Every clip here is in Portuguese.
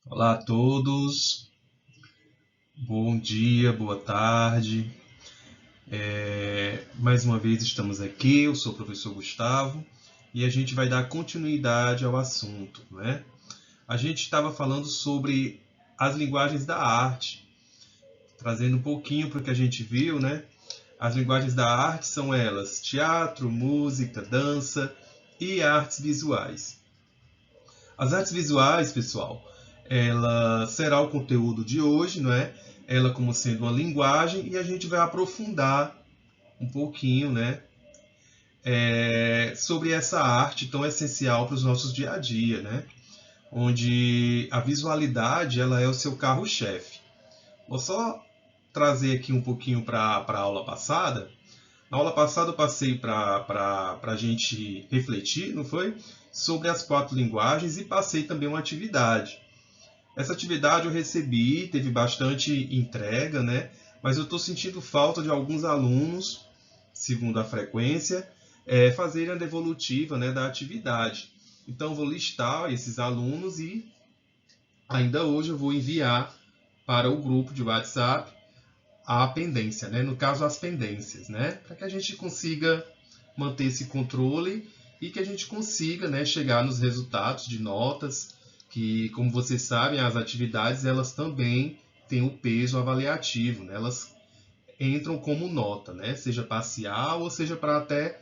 Olá a todos, bom dia, boa tarde. Mais uma vez estamos aqui, eu sou o professor Gustavo e a gente vai dar continuidade ao assunto, né? A gente estava falando sobre as linguagens da arte, trazendo um pouquinho para o que a gente viu, né? As linguagens da arte são elas: teatro, música, dança e artes visuais. As artes visuais, pessoal, ela será o conteúdo de hoje, não é? Ela como sendo uma linguagem e a gente vai aprofundar um pouquinho, né, sobre essa arte tão essencial para os nossos dia a dia, né? Onde a visualidade ela é o seu carro-chefe. Vou só trazer aqui um pouquinho para a aula passada. Na aula passada eu passei para a gente refletir, não foi? Sobre as 4 linguagens e passei também uma atividade. Essa atividade eu recebi, teve bastante entrega, né? Mas eu estou sentindo falta de alguns alunos, segundo a frequência, fazerem a devolutiva, né, da atividade. Então, vou listar esses alunos e ainda hoje eu vou enviar para o grupo de WhatsApp a pendência, né? No caso, as pendências, né? Para que a gente consiga manter esse controle e que a gente consiga, né, chegar nos resultados de notas, que, como vocês sabem, as atividades elas também têm o peso avaliativo, né? Elas entram como nota, né? Seja parcial ou seja para até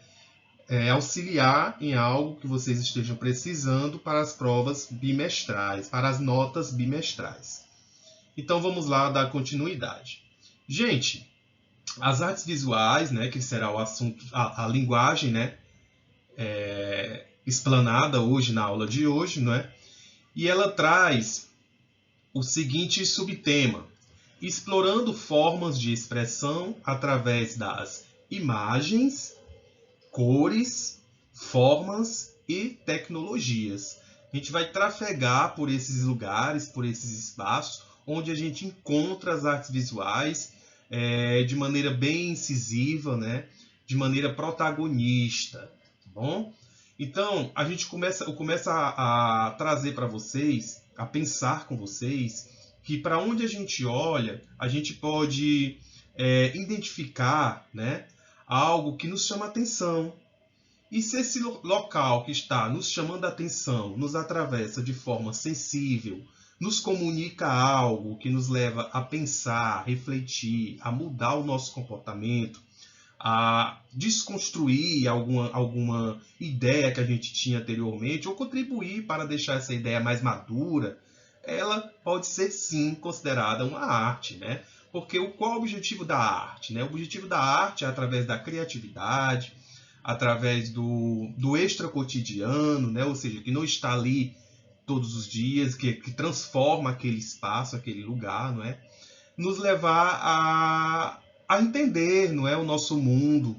auxiliar em algo que vocês estejam precisando para as provas bimestrais, para as notas bimestrais. Então vamos lá dar continuidade. Gente, as artes visuais, né, que será o assunto, a linguagem, né, explanada hoje na aula de hoje, né, e ela traz o seguinte subtema: explorando formas de expressão através das imagens, cores, formas e tecnologias. A gente vai trafegar por esses lugares, por esses espaços, onde a gente encontra as artes visuais de maneira bem incisiva, né? De maneira protagonista, tá bom? Então, eu começo a trazer para vocês, a pensar com vocês, que para onde a gente olha, a gente pode identificar, né, algo que nos chama atenção. E se esse local que está nos chamando a atenção nos atravessa de forma sensível, nos comunica algo que nos leva a pensar, refletir, a mudar o nosso comportamento, a desconstruir alguma ideia que a gente tinha anteriormente, ou contribuir para deixar essa ideia mais madura, ela pode ser sim considerada uma arte, né? Porque qual é o objetivo da arte? Né? O objetivo da arte é através da criatividade, através do extra cotidiano, né? Ou seja, que não está ali todos os dias, que transforma aquele espaço, aquele lugar, não é? Nos levar a entender, não é, o nosso mundo,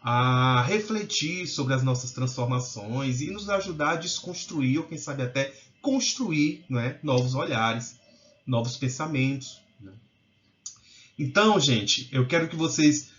a refletir sobre as nossas transformações e nos ajudar a desconstruir, ou quem sabe até construir, não é, novos olhares, novos pensamentos. Né? Então, gente, eu quero que vocês,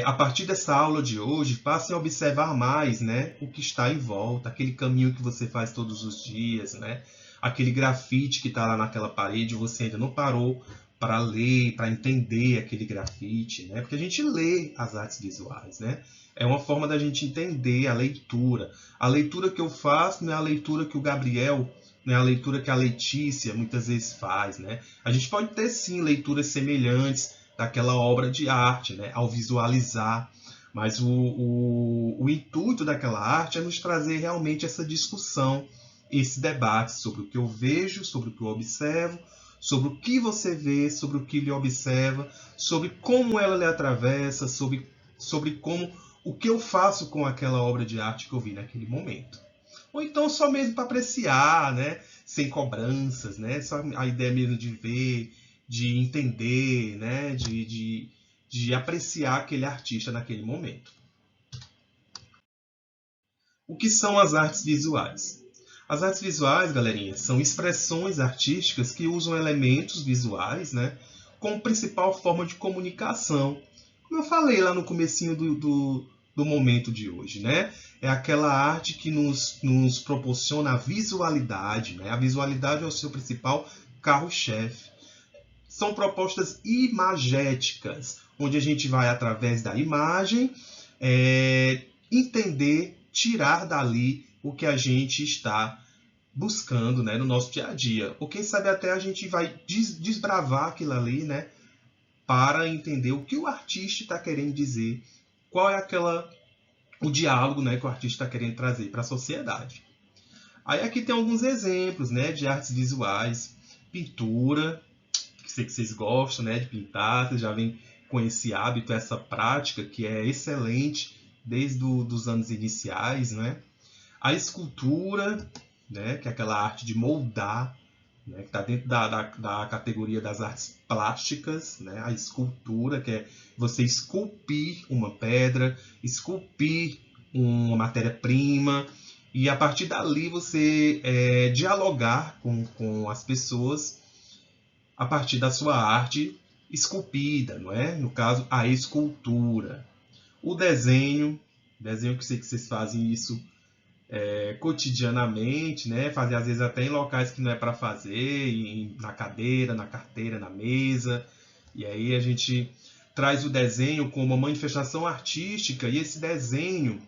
a partir dessa aula de hoje, passem a observar mais, né, o que está em volta, aquele caminho que você faz todos os dias, né, aquele grafite que está lá naquela parede, você ainda não parou para ler, para entender aquele grafite, né? Porque a gente lê as artes visuais, né? É uma forma da gente entender a leitura. A leitura que eu faço não é a leitura que o Gabriel, não é a leitura que a Letícia muitas vezes faz, né? A gente pode ter sim leituras semelhantes daquela obra de arte, né? Ao visualizar, mas o intuito daquela arte é nos trazer realmente essa discussão, esse debate sobre o que eu vejo, sobre o que eu observo, sobre o que você vê, sobre o que lhe observa, sobre como ela lhe atravessa, sobre como o que eu faço com aquela obra de arte que eu vi naquele momento. Ou então só mesmo para apreciar, né? Sem cobranças, né? Só a ideia mesmo de ver, de entender, né? De apreciar aquele artista naquele momento. O que são as artes visuais? As artes visuais, galerinha, são expressões artísticas que usam elementos visuais, né, como principal forma de comunicação. Como eu falei lá no comecinho do momento de hoje, né? É aquela arte que nos proporciona a visualidade, né? A visualidade é o seu principal carro-chefe. São propostas imagéticas, onde a gente vai, através da imagem, entender, tirar dali o que a gente está buscando, né, no nosso dia a dia. Ou quem sabe até a gente vai desbravar aquilo ali, né, para entender o que o artista está querendo dizer, qual é o diálogo, né, que o artista está querendo trazer para a sociedade. Aí aqui tem alguns exemplos, né, de artes visuais, pintura, que sei que vocês gostam, né, de pintar, vocês já vêm com esse hábito, essa prática que é excelente desde os anos iniciais, né? A escultura, né, que é aquela arte de moldar, né, que está dentro da categoria das artes plásticas, né? A escultura, que é você esculpir uma pedra, esculpir uma matéria-prima, e a partir dali você dialogar com as pessoas a partir da sua arte esculpida, não é? No caso, a escultura. O desenho que eu sei que vocês fazem isso cotidianamente, né? Fazer às vezes até em locais que não é para fazer, na cadeira, na carteira, na mesa. E aí a gente traz o desenho como uma manifestação artística, e esse desenho,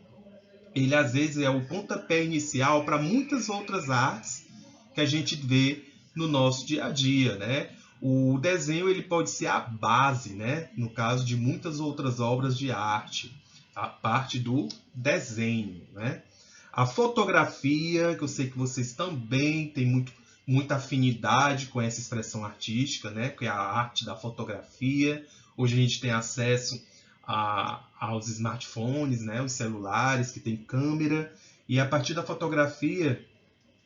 ele às vezes é o pontapé inicial para muitas outras artes que a gente vê no nosso dia a dia, né? O desenho ele pode ser a base, né? No caso de muitas outras obras de arte, a parte do desenho, né? A fotografia, que eu sei que vocês também têm muita afinidade com essa expressão artística, né? Que é a arte da fotografia. Hoje a gente tem acesso aos smartphones, né? Os celulares que tem câmera, e a partir da fotografia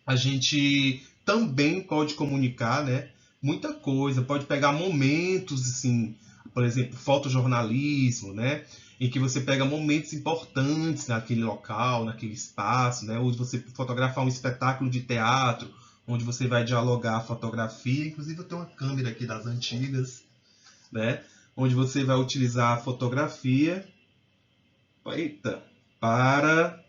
a gente também pode comunicar, né, muita coisa, pode pegar momentos, assim, por exemplo, fotojornalismo, né, em que você pega momentos importantes naquele local, naquele espaço, né, ou você fotografar um espetáculo de teatro, onde você vai dialogar a fotografia. Inclusive eu tenho uma câmera aqui das antigas, né, onde você vai utilizar a fotografia para...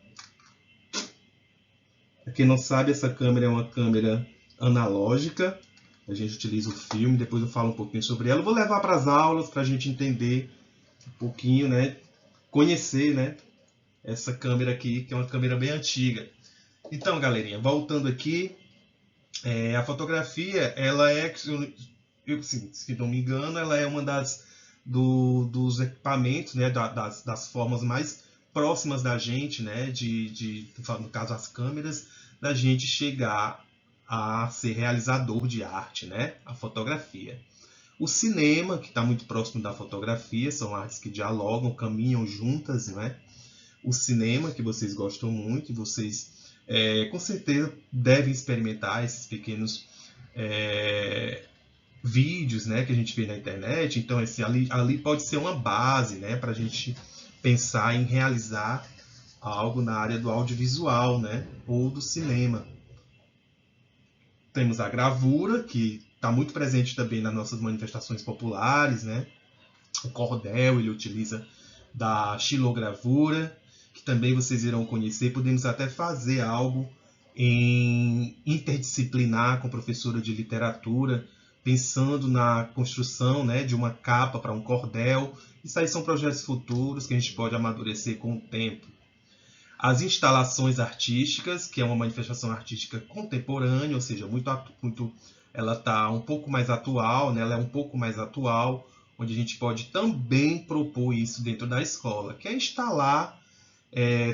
Quem não sabe, essa câmera é uma câmera analógica. A gente utiliza o filme, depois eu falo um pouquinho sobre ela. Eu vou levar para as aulas para a gente entender um pouquinho, né? Conhecer, né? Essa câmera aqui, que é uma câmera bem antiga. Então, galerinha, voltando aqui, a fotografia, ela é, se não me engano, ela é uma dos equipamentos, né? Das formas mais próximas da gente, né? No caso, as câmeras, da gente chegar a ser realizador de arte, né? A fotografia. O cinema, que está muito próximo da fotografia, são artes que dialogam, caminham juntas, né? O cinema, que vocês gostam muito, e vocês com certeza devem experimentar esses pequenos vídeos, né, que a gente vê na internet. Então, ali pode ser uma base, né, para a gente pensar em realizar algo na área do audiovisual, né, ou do cinema. Temos a gravura, que está muito presente também nas nossas manifestações populares, né? O cordel, ele utiliza da xilogravura, que também vocês irão conhecer. Podemos até fazer algo em interdisciplinar com a professora de literatura, pensando na construção, né, de uma capa para um cordel. Isso aí são projetos futuros que a gente pode amadurecer com o tempo. As instalações artísticas, que é uma manifestação artística contemporânea, ou seja, ela está um pouco mais atual, né? Ela é um pouco mais atual, onde a gente pode também propor isso dentro da escola, que é instalar,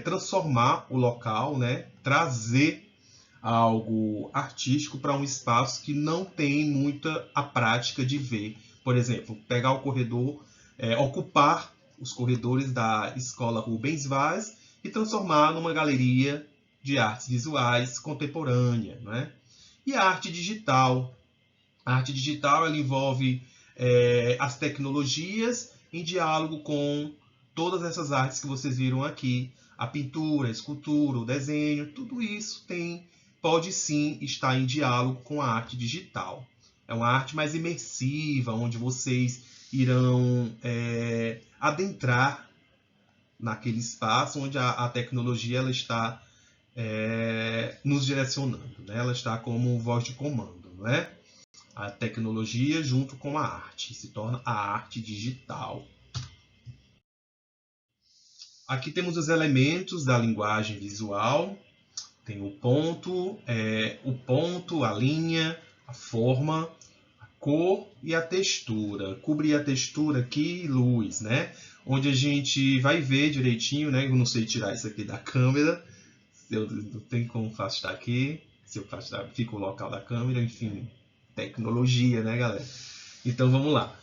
transformar o local, né? Trazer algo artístico para um espaço que não tem muita a prática de ver. Por exemplo, pegar o corredor, ocupar os corredores da escola Rubens Vaz e transformar numa galeria de artes visuais contemporânea, né? E a arte digital. A arte digital ela envolve as tecnologias em diálogo com todas essas artes que vocês viram aqui. A pintura, a escultura, o desenho, tudo isso pode sim estar em diálogo com a arte digital. É uma arte mais imersiva, onde vocês irão adentrar naquele espaço onde a tecnologia ela está nos direcionando, né? Ela está como voz de comando, não é? a tecnologia junto com a arte, se torna a arte digital. Aqui temos os elementos da linguagem visual. Tem o ponto, a linha, a forma, a cor e a textura. Cobrir a textura aqui, luz, né? Onde a gente vai ver direitinho, né? Eu não sei tirar isso aqui da câmera. Eu não tenho como afastar aqui. Se eu afastar, fica o local da câmera. Enfim, tecnologia, né, galera? Então, vamos lá.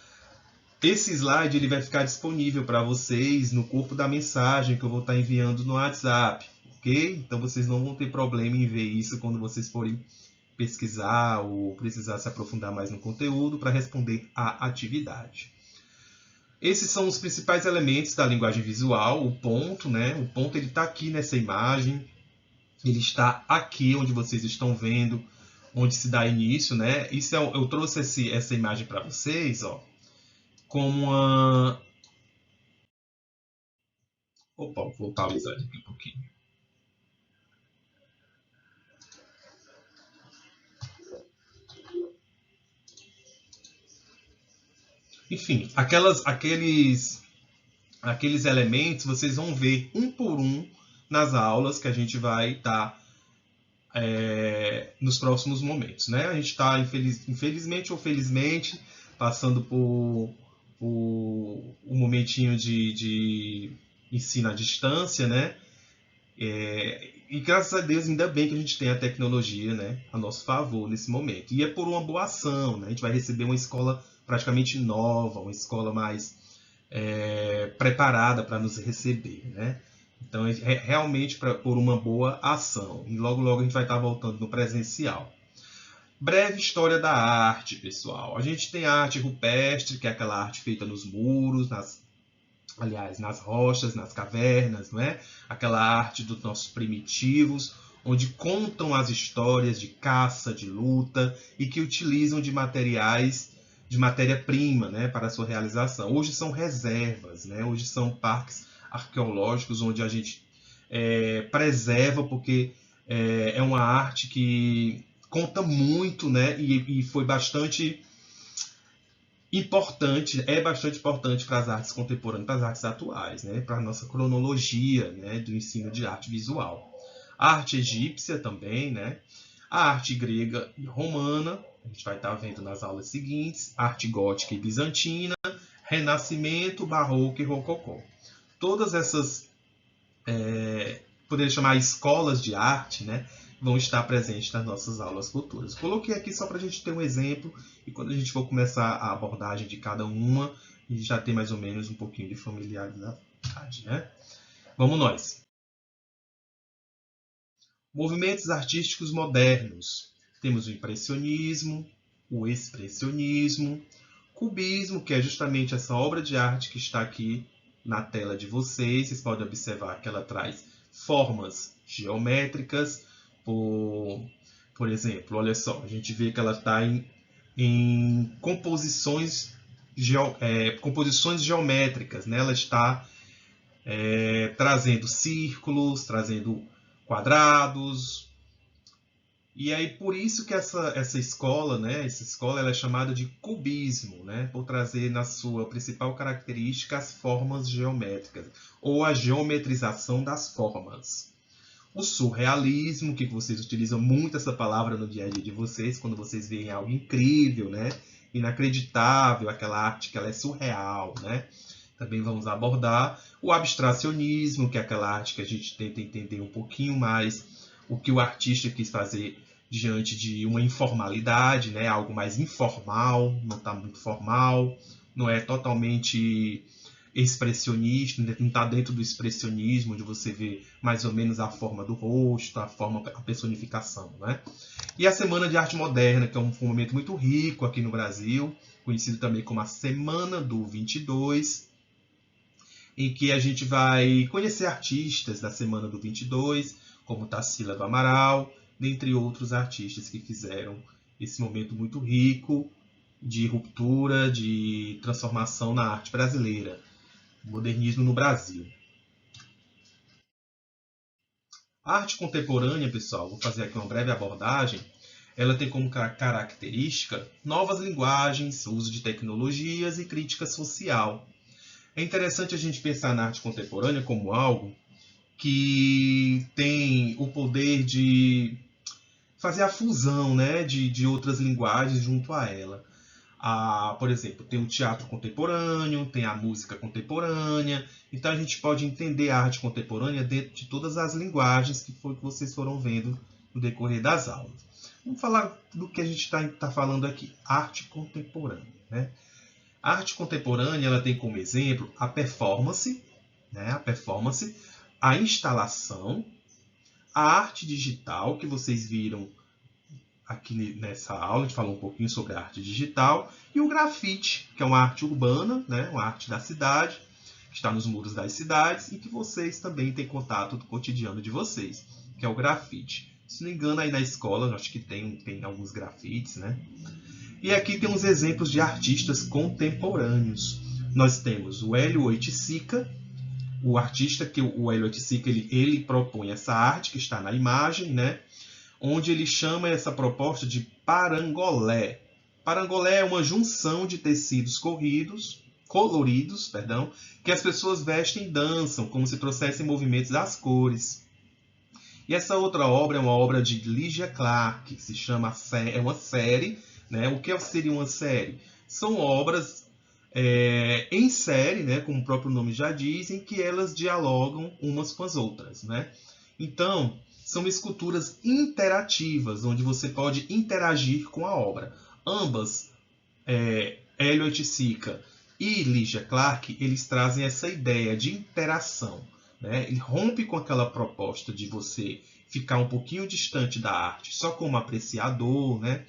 Esse slide ele vai ficar disponível para vocês no corpo da mensagem que eu vou estar enviando no WhatsApp, ok? Então vocês não vão ter problema em ver isso quando vocês forem pesquisar ou precisar se aprofundar mais no conteúdo para responder à atividade. Esses são os principais elementos da linguagem visual, o ponto, né? O ponto ele está aqui nessa imagem, ele está aqui onde vocês estão vendo, onde se dá início, né? Isso eu trouxe essa imagem para vocês, ó. Como uma... Opa, vou voltar o slide aqui um pouquinho. Enfim, aqueles elementos vocês vão ver um por um nas aulas que a gente vai estar nos próximos momentos, né? A gente está, infelizmente ou felizmente, passando por um momentinho de ensino à distância, né? E graças a Deus, ainda bem que a gente tem a tecnologia, né, a nosso favor nesse momento. E é por uma boa ação, né? A gente vai receber uma escola praticamente nova, uma escola mais preparada para nos receber, né? Então, é realmente por uma boa ação. E logo, logo a gente vai estar voltando no presencial. Breve história da arte, pessoal. A gente tem a arte rupestre, que é aquela arte feita nos muros, nas rochas, nas cavernas, não é? Aquela arte dos nossos primitivos, onde contam as histórias de caça, de luta e que utilizam de materiais, de matéria-prima, né, para a sua realização. Hoje são reservas, né? Hoje são parques arqueológicos onde a gente preserva, porque é uma arte que conta muito, né? E foi bastante importante, é bastante importante para as artes contemporâneas, para as artes atuais, né? Para a nossa cronologia, né, do ensino de arte visual. A arte egípcia também, né? A arte grega e romana, a gente vai estar vendo nas aulas seguintes, arte gótica e bizantina, renascimento, barroco e rococó. Todas essas, poderia chamar escolas de arte, né, vão estar presentes nas nossas aulas futuras. Coloquei aqui só para a gente ter um exemplo e quando a gente for começar a abordagem de cada uma, a gente já tem mais ou menos um pouquinho de familiaridade, né? Vamos nós. Movimentos artísticos modernos. Temos o impressionismo, o expressionismo, cubismo, que é justamente essa obra de arte que está aqui na tela de vocês. Vocês podem observar que ela traz formas geométricas. Por exemplo, olha só, a gente vê que ela está em composições geométricas, né? Ela está trazendo círculos, trazendo quadrados. E aí por isso que essa escola, né? Essa escola ela é chamada de cubismo, né? Por trazer na sua principal característica as formas geométricas ou a geometrização das formas. O surrealismo, que vocês utilizam muito essa palavra no dia a dia de vocês, quando vocês veem algo incrível, né? Inacreditável, aquela arte que ela é surreal, né? Também vamos abordar o abstracionismo, que é aquela arte que a gente tenta entender um pouquinho mais o que o artista quis fazer diante de uma informalidade, né? Algo mais informal, não está muito formal, não é totalmente expressionista, não está dentro do expressionismo, onde você vê mais ou menos a forma do rosto, a personificação, né? E a Semana de Arte Moderna, que é um momento muito rico aqui no Brasil, conhecido também como a Semana do 22, em que a gente vai conhecer artistas da Semana do 22, como Tarsila do Amaral, dentre outros artistas que fizeram esse momento muito rico de ruptura, de transformação na arte brasileira. Modernismo no Brasil. A arte contemporânea, pessoal, vou fazer aqui uma breve abordagem, ela tem como característica novas linguagens, uso de tecnologias e crítica social. É interessante a gente pensar na arte contemporânea como algo que tem o poder de fazer a fusão, né, de outras linguagens junto a ela. Por exemplo, tem o teatro contemporâneo, tem a música contemporânea, então a gente pode entender a arte contemporânea dentro de todas as linguagens que vocês foram vendo no decorrer das aulas. Vamos falar do que a gente está falando aqui, arte contemporânea. Né? A arte contemporânea ela tem como exemplo a performance, a instalação, a arte digital, que vocês viram aqui nessa aula, a gente falou um pouquinho sobre a arte digital, e o grafite, que é uma arte urbana, né, uma arte da cidade, que está nos muros das cidades e que vocês também têm contato do cotidiano de vocês, que é o grafite. Se não me engano, aí na escola, acho que tem alguns grafites, né? E aqui tem uns exemplos de artistas contemporâneos. Nós temos o Hélio Oiticica, o artista que o Hélio Oiticica ele propõe essa arte que está na imagem, né? Onde ele chama essa proposta de parangolé. Parangolé é uma junção de tecidos coloridos, que as pessoas vestem e dançam, como se trouxessem movimentos das cores. E essa outra obra é uma obra de Lygia Clark, que se chama, é uma série, né? O que seria uma série? São obras em série, né? Como o próprio nome já diz, em que elas dialogam umas com as outras, né? Então, são esculturas interativas, onde você pode interagir com a obra. Ambas, Hélio Oiticica e Lygia Clark, eles trazem essa ideia de interação. Né? Ele rompe com aquela proposta de você ficar um pouquinho distante da arte, só como apreciador, né?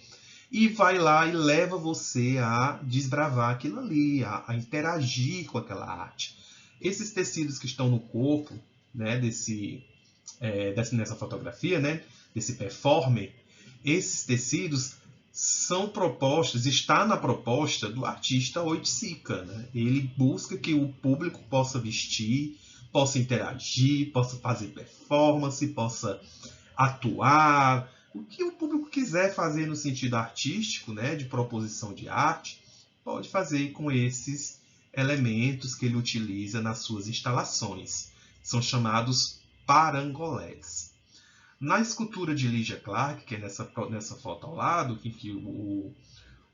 E vai lá e leva você a desbravar aquilo ali, a interagir com aquela arte. Esses tecidos que estão no corpo, né, nessa fotografia, né, desse performer, esses tecidos são propostas, está na proposta do artista Oiticica. Né? Ele busca que o público possa vestir, possa interagir, possa fazer performance, possa atuar, o que o público quiser fazer no sentido artístico, né, de proposição de arte, pode fazer com esses elementos que ele utiliza nas suas instalações. São chamados parangolés. Na escultura de Lygia Clark, que é nessa foto ao lado, em que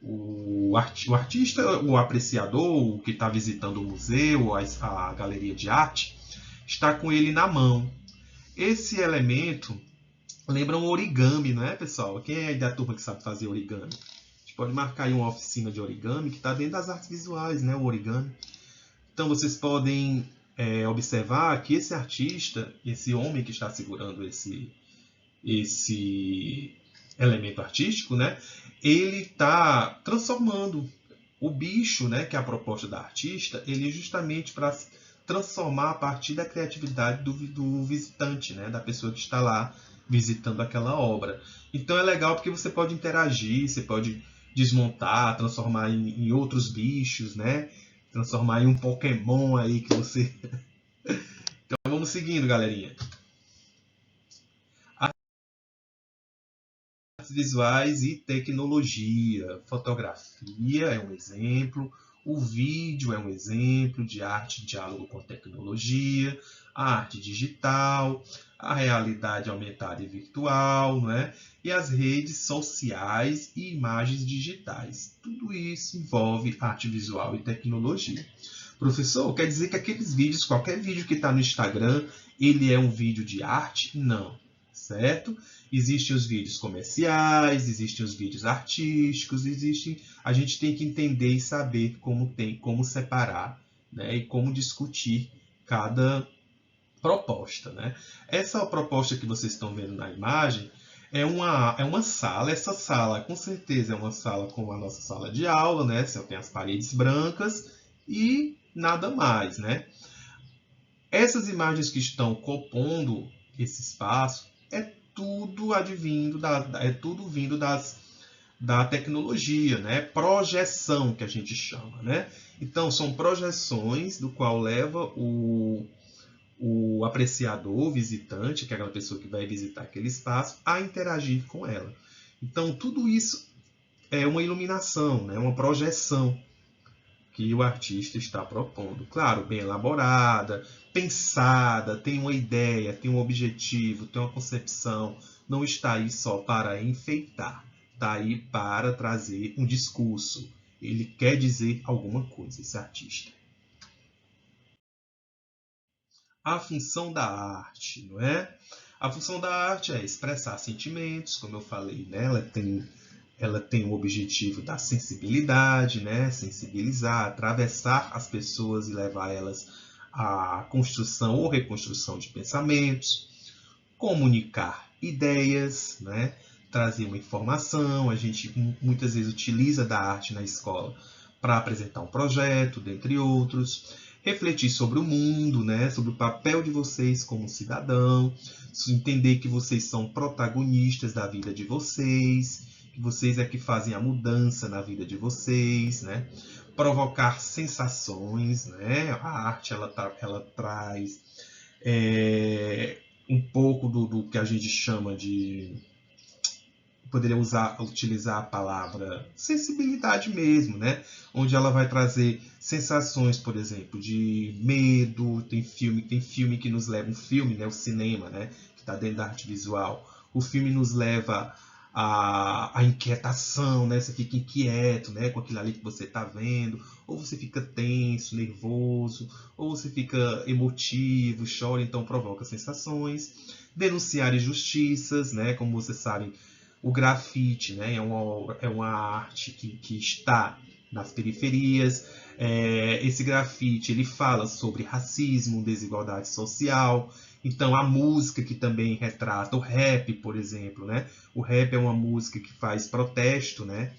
o artista, o apreciador, o que está visitando o museu, a galeria de arte, está com ele na mão. Esse elemento lembra um origami, não é, pessoal? Quem é da turma que sabe fazer origami? A gente pode marcar aí uma oficina de origami, que está dentro das artes visuais, né, o origami. Então, vocês podem observar que esse artista, esse homem que está segurando esse elemento artístico, né, ele está transformando o bicho, né, que é a proposta da artista, ele é justamente para transformar a partir da criatividade do visitante, né, da pessoa que está lá visitando aquela obra. Então é legal porque você pode interagir, você pode desmontar, transformar em outros bichos, né, transformar em um Pokémon aí que você... Então vamos seguindo, galerinha. Artes visuais e tecnologia. Fotografia é um exemplo, o vídeo é um exemplo de arte e diálogo com tecnologia, a arte digital, a realidade aumentada e virtual, não é? E as redes sociais e imagens digitais. Tudo isso envolve arte visual e tecnologia. Professor, quer dizer que aqueles vídeos, qualquer vídeo que está no Instagram, ele é um vídeo de arte? Não, certo? Existem os vídeos comerciais, existem os vídeos artísticos, a gente tem que entender e saber como separar, né, e como discutir cada proposta. Né? Essa proposta que vocês estão vendo na imagem é uma sala. Essa sala, com certeza, é uma sala como a nossa sala de aula, né? Você tem as paredes brancas e nada mais. Né? Essas imagens que estão compondo esse espaço é tudo vindo da tecnologia, né? Projeção, que a gente chama. Né? Então, são projeções do qual leva o apreciador, o visitante, que é aquela pessoa que vai visitar aquele espaço, a interagir com ela. Então, tudo isso é uma iluminação, né? Uma projeção que o artista está propondo. Claro, bem elaborada, pensada, tem uma ideia, tem um objetivo, tem uma concepção. Não está aí só para enfeitar, está aí para trazer um discurso. Ele quer dizer alguma coisa, esse artista. A função da arte, não é? A função da arte é expressar sentimentos, como eu falei, né? Ela tem o objetivo da sensibilidade, né? Sensibilizar, atravessar as pessoas e levar elas à construção ou reconstrução de pensamentos, comunicar ideias, né? Trazer uma informação. A gente muitas vezes utiliza da arte na escola para apresentar um projeto, dentre outros. Refletir sobre o mundo, né? Sobre o papel de vocês como cidadão, entender que vocês são protagonistas da vida de vocês, que vocês é que fazem a mudança na vida de vocês, né? Provocar sensações, né? A arte ela traz um pouco do que a gente chama de, poderia utilizar a palavra sensibilidade mesmo, né? Onde ela vai trazer sensações, por exemplo, de medo. Tem filme que nos leva, um filme, né? O cinema, né? Que está dentro da arte visual. O filme nos leva a inquietação, né? Você fica inquieto, né? Com aquilo ali que você está vendo. Ou você fica tenso, nervoso, ou você fica emotivo, chora, então provoca sensações. Denunciar injustiças, né? Como vocês sabem, o grafite, né, é uma arte que está nas periferias. Esse grafite ele fala sobre racismo, desigualdade social. Então a música que também retrata o rap, por exemplo, né? O rap é uma música que faz protesto, né?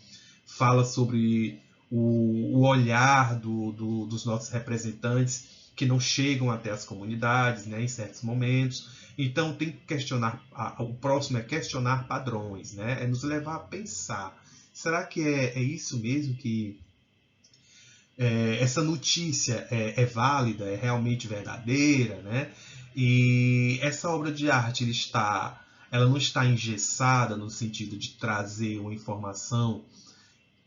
Fala sobre o olhar dos nossos representantes que não chegam até as comunidades, né, em certos momentos. Então tem que questionar, o próximo é questionar padrões, né? É nos levar a pensar. Será que é isso mesmo que essa notícia é válida, é realmente verdadeira, né? E essa obra de arte ela não está engessada no sentido de trazer uma informação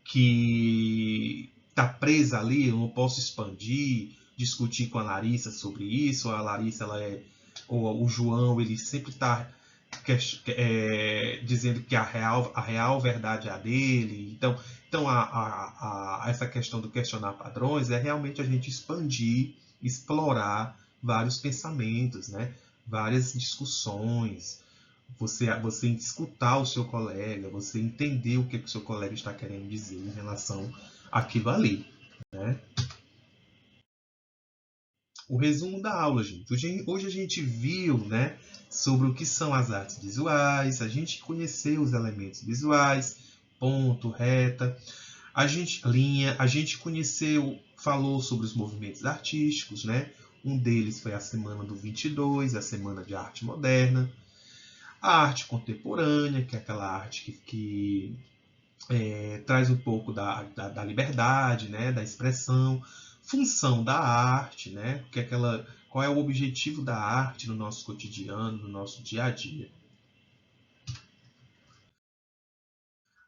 que está presa ali, eu não posso expandir, discutir com a Larissa sobre isso. A Larissa, ou o João, ele sempre está dizendo que a real verdade é a dele. Então essa questão do questionar padrões é realmente a gente expandir, explorar vários pensamentos, né? Várias discussões. Você escutar o seu colega, você entender o que o seu colega está querendo dizer em relação àquilo ali, né? O resumo da aula, gente. Hoje a gente viu, né, sobre o que são as artes visuais, a gente conheceu os elementos visuais, ponto, reta, a gente conheceu, falou sobre os movimentos artísticos, né? Um deles foi a Semana do 22, a Semana de Arte Moderna. A arte contemporânea, que é aquela arte que traz um pouco da liberdade, né, da expressão. Função da arte, né, qual é o objetivo da arte no nosso cotidiano, no nosso dia a dia.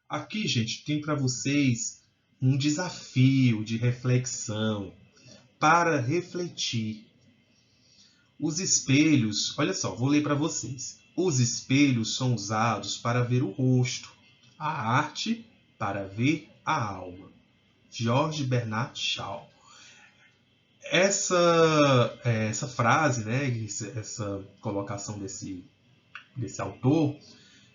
Aqui, gente, tem para vocês um desafio de reflexão para refletir. Os espelhos, olha só, vou ler para vocês. Os espelhos são usados para ver o rosto, a arte para ver a alma. George Bernard Shaw. Essa frase, né, essa colocação desse autor,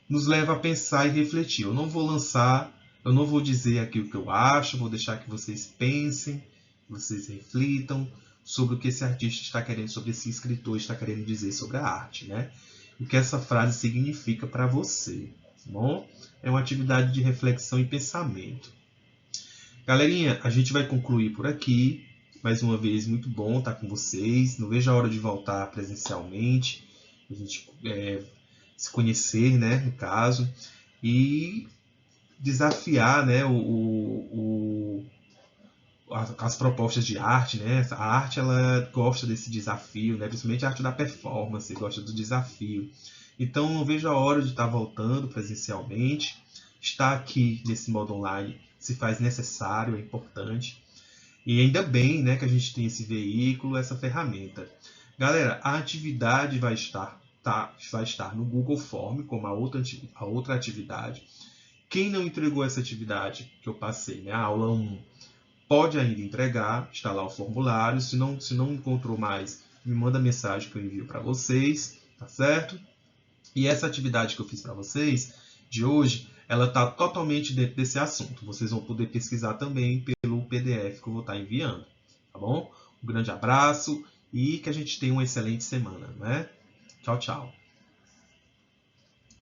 nos leva a pensar e refletir. Eu não vou dizer aqui o que eu acho, vou deixar que vocês pensem, vocês reflitam sobre o que esse artista está querendo, sobre esse escritor está querendo dizer sobre a arte, né? O que essa frase significa para você, tá bom? É uma atividade de reflexão e pensamento. Galerinha, a gente vai concluir por aqui. Mais uma vez, muito bom estar com vocês. Não vejo a hora de voltar presencialmente, a gente se conhecer, né, no caso, e desafiar, né, as propostas de arte, né? A arte ela gosta desse desafio, né? Principalmente a arte da performance, gosta do desafio. Então, não vejo a hora de estar voltando presencialmente. estar aqui nesse modo online se faz necessário, é importante. E ainda bem, né, que a gente tem esse veículo, essa ferramenta. Galera, a atividade vai estar no Google Form, como a outra atividade. Quem não entregou essa atividade que eu passei, né, a aula 1, pode ainda entregar, está lá o formulário. Se não encontrou mais, me manda mensagem que eu envio para vocês, tá certo? E essa atividade que eu fiz para vocês, de hoje, ela está totalmente dentro desse assunto. Vocês vão poder pesquisar também pelo PDF que eu vou estar enviando, tá bom? Um grande abraço e que a gente tenha uma excelente semana, né? Tchau, tchau.